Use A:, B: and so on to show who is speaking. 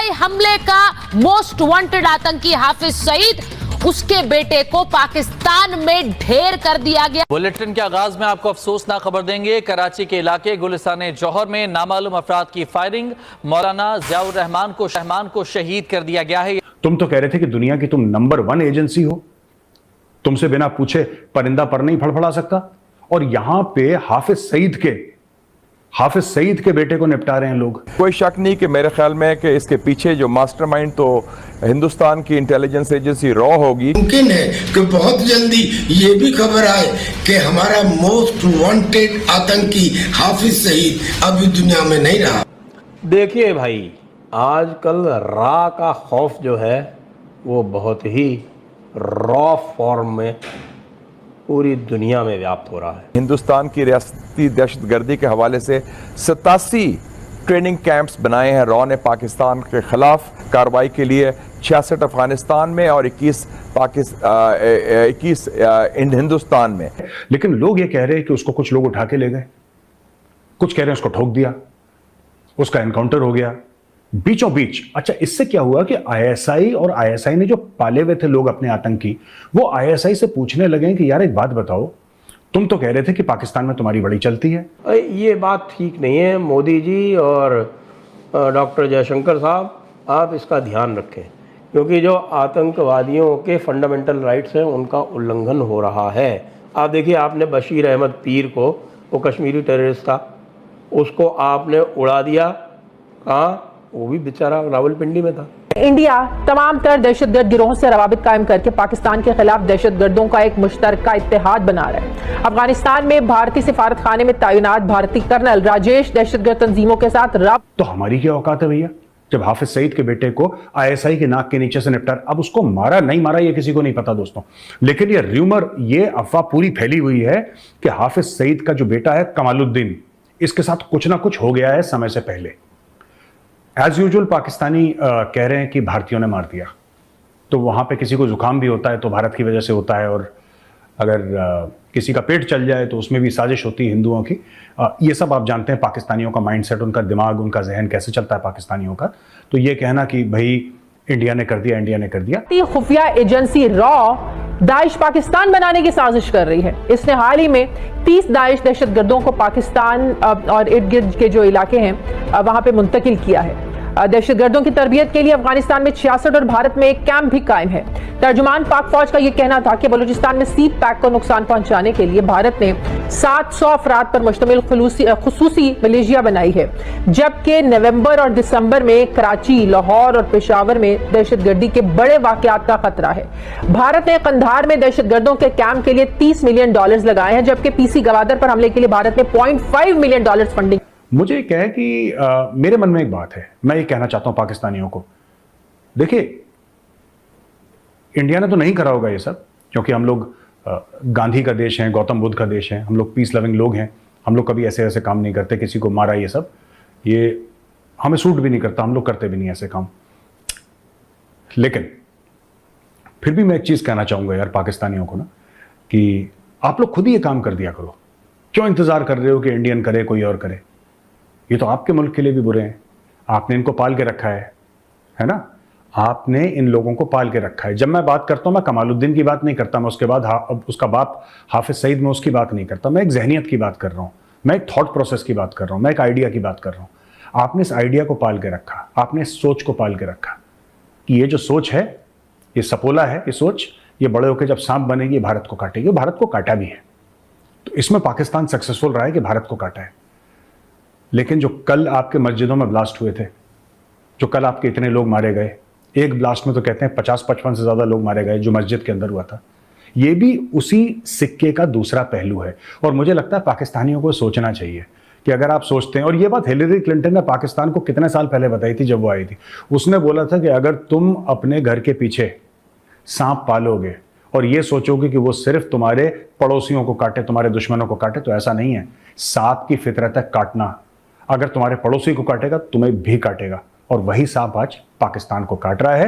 A: ISI हमले का most wanted आतंकी हाफिज सईद, उसके बेटे को पाकिस्तान में ढेर कर दिया गया।
B: बुलेटिन के आगाज में आपको अफसोसनाक खबर देंगे। कराची के इलाके गुलिस्तान जौहर में नामालूम अफराद की फायरिंग, मौलाना जियाउर रहमान को शहीद कर दिया गया है।
C: तुम तो कह रहे थे कि दुनिया की तुम नंबर 1 एजेंसी हो, तुमसे बिना पूछे परिंदा पर नहीं फड़फड़ा सकता, और यहां पे हाफिज सईद के बेटे को निपटा रहे हैं लोग।
D: कोई शक नहीं कि मेरे ख्याल में कि इसके पीछे जो मास्टरमाइंड तो हिंदुस्तान की इंटेलिजेंस एजेंसी रॉ होगी।
E: मुमकिन है कि बहुत जल्दी ये भी खबर आए कि हमारा मोस्ट वांटेड आतंकी हाफिज सईद अभी दुनिया में नहीं रहा।
F: देखिए भाई, आजकल रा का खौफ जो है वो बहुत ही रॉ फॉर्म में पूरी दुनिया में व्याप्त हो रहा है।
D: हिंदुस्तान की रियासती दहशतगर्दी के हवाले से 87 ट्रेनिंग कैंप्स बनाए हैं रॉ ने पाकिस्तान के खिलाफ कार्रवाई के लिए, 66 अफगानिस्तान में और 21 हिंदुस्तान में।
C: लेकिन लोग ये कह रहे हैं कि उसको कुछ लोग उठा के ले गए, कुछ कह रहे हैं उसको ठोक दिया, उसका एनकाउंटर हो गया बीचों बीच। अच्छा, इससे क्या हुआ कि आईएसआई और आईएसआई ने जो पाले हुए थे लोग अपने आतंकी, वो आईएसआई से पूछने लगे कि यार एक बात बताओ, तुम तो कह रहे थे कि पाकिस्तान में तुम्हारी बड़ी चलती है।
F: ये बात ठीक नहीं है। मोदी जी और डॉक्टर जयशंकर साहब, आप इसका ध्यान रखें, क्योंकि जो आतंकवादियों के फंडामेंटल राइट्स हैं उनका उल्लंघन हो रहा है। आप देखिए, आपने बशीर अहमद पीर को, वो कश्मीरी टेररिस्ट था, उसको आपने उड़ा दिया। कहाँ? वो भी बेचारा रावलपिंडी में था।
G: इंडिया तमाम तर दहशतगर्द गिरोहों से रवाबित कायम करके पाकिस्तान के खिलाफ दहशतगर्दों का एक मुश्तरका इत्तेहाद बना रहा है। अफगानिस्तान में भारतीय सिफारत खाने में तैनात भारतीय कर्नल राजेश दहशतगर्द तंजीमों के साथ
C: तो हमारी क्या औकात है भैया, जब हाफिज सईद के बेटे को आईएसआई के नाक के नीचे से निपटा। अब उसको मारा नहीं मारा ये किसी को नहीं पता दोस्तों, लेकिन ये र्यूमर, ये अफवाह पूरी फैली हुई है कि हाफिज सईद का जो बेटा है कमालुद्दीन, इसके साथ कुछ ना कुछ हो गया है समय से पहले। एज यूजुअल पाकिस्तानी कह रहे हैं कि भारतीयों ने मार दिया। तो वहां पे किसी को जुकाम भी होता है तो भारत की वजह से होता है, और अगर किसी का पेट चल जाए तो उसमें भी साजिश होती है हिंदुओं की। ये सब आप जानते हैं पाकिस्तानियों का माइंडसेट, उनका दिमाग, उनका जहन कैसे चलता है पाकिस्तानियों का। तो ये कहना कि भाई इंडिया ने कर दिया।
G: खुफिया एजेंसी रॉ दाइश पाकिस्तान बनाने की साजिश कर रही है। इसने हाल ही में 30 दाइश दहशतगर्दों को पाकिस्तान और इर्द गिर्द के जो इलाके हैं वहां पे मुंतकिल किया है। दहशतगर्दों की तरबियत के लिए अफगानिस्तान में 66 और भारत में एक कैंप भी कायम है। तर्जुमान पाक फौज का यह कहना था कि बलूचिस्तान में सीप पैक को नुकसान पहुंचाने के लिए भारत ने 700 अफराद पर मुश्तमिल खुसूसी मलेशिया बनाई है, जबकि नवंबर और दिसंबर में कराची, लाहौर और पेशावर में दहशतगर्दी के बड़े वाकयात का खतरा है। भारत ने कंधार में दहशतगर्दों के कैंप के लिए $30 मिलियन लगाए हैं, जबकि पीसी गवादर पर हमले के लिए भारत ने $0.5 मिलियन फंडिंग।
C: मुझे क्या है कि मेरे मन में एक बात है, मैं ये कहना चाहता हूं पाकिस्तानियों को, देखिए इंडिया ने तो नहीं करा होगा ये सब, क्योंकि हम लोग गांधी का देश है, गौतम बुद्ध का देश है, हम लोग पीस लविंग लोग हैं, हम लोग कभी ऐसे काम नहीं करते, किसी को मारा ये सब, ये हमें सूट भी नहीं करता, हम लोग करते भी नहीं ऐसे काम। लेकिन फिर भी मैं एक चीज कहना चाहूंगा यार पाकिस्तानियों को ना, कि आप लोग खुद ही ये काम कर दिया करो। क्यों इंतजार कर रहे हो कि इंडियन करे, कोई और करे? ये तो आपके मुल्क के लिए भी बुरे हैं। आपने इनको पाल के रखा है ना? आपने इन लोगों को पाल के रखा है। जब मैं बात करता हूं, मैं कमालुद्दीन की बात नहीं करता, मैं उसके बाद उसका बाप हाफिज सईद, में उसकी बात नहीं करता, मैं एक जहनियत की बात कर रहा हूं, मैं एक थॉट प्रोसेस की बात कर रहा हूं, मैं एक आइडिया की बात कर रहा हूं। आपने इस आइडिया को पाल के रखा, आपने इस सोच को पाल के रखा कि ये जो सोच है, ये सपोला है, ये सोच, ये बड़े होकर जब सांप बनेगी भारत को काटेगी। भारत को काटा भी है, तो इसमें पाकिस्तान सक्सेसफुल रहा है कि भारत को काटा है। लेकिन जो कल आपके मस्जिदों में ब्लास्ट हुए थे, जो कल आपके इतने लोग मारे गए, एक ब्लास्ट में तो कहते हैं 50-55 से ज्यादा लोग मारे गए जो मस्जिद के अंदर हुआ था, ये भी उसी सिक्के का दूसरा पहलू है। और मुझे लगता है पाकिस्तानियों को सोचना चाहिए कि अगर आप सोचते हैं, और ये बात हिलेरी क्लिंटन ने पाकिस्तान को कितने साल पहले बताई थी जब वो आई थी, उसने बोला था कि अगर तुम अपने घर के पीछे सांप पालोगे और ये सोचोगे कि वो सिर्फ तुम्हारे पड़ोसियों को काटे, तुम्हारे दुश्मनों को काटे, तो ऐसा नहीं है। सांप की फितरत है काटना, अगर तुम्हारे पड़ोसी को काटेगा तुम्हें भी काटेगा, और वही सांप आज पाकिस्तान को काट रहा है।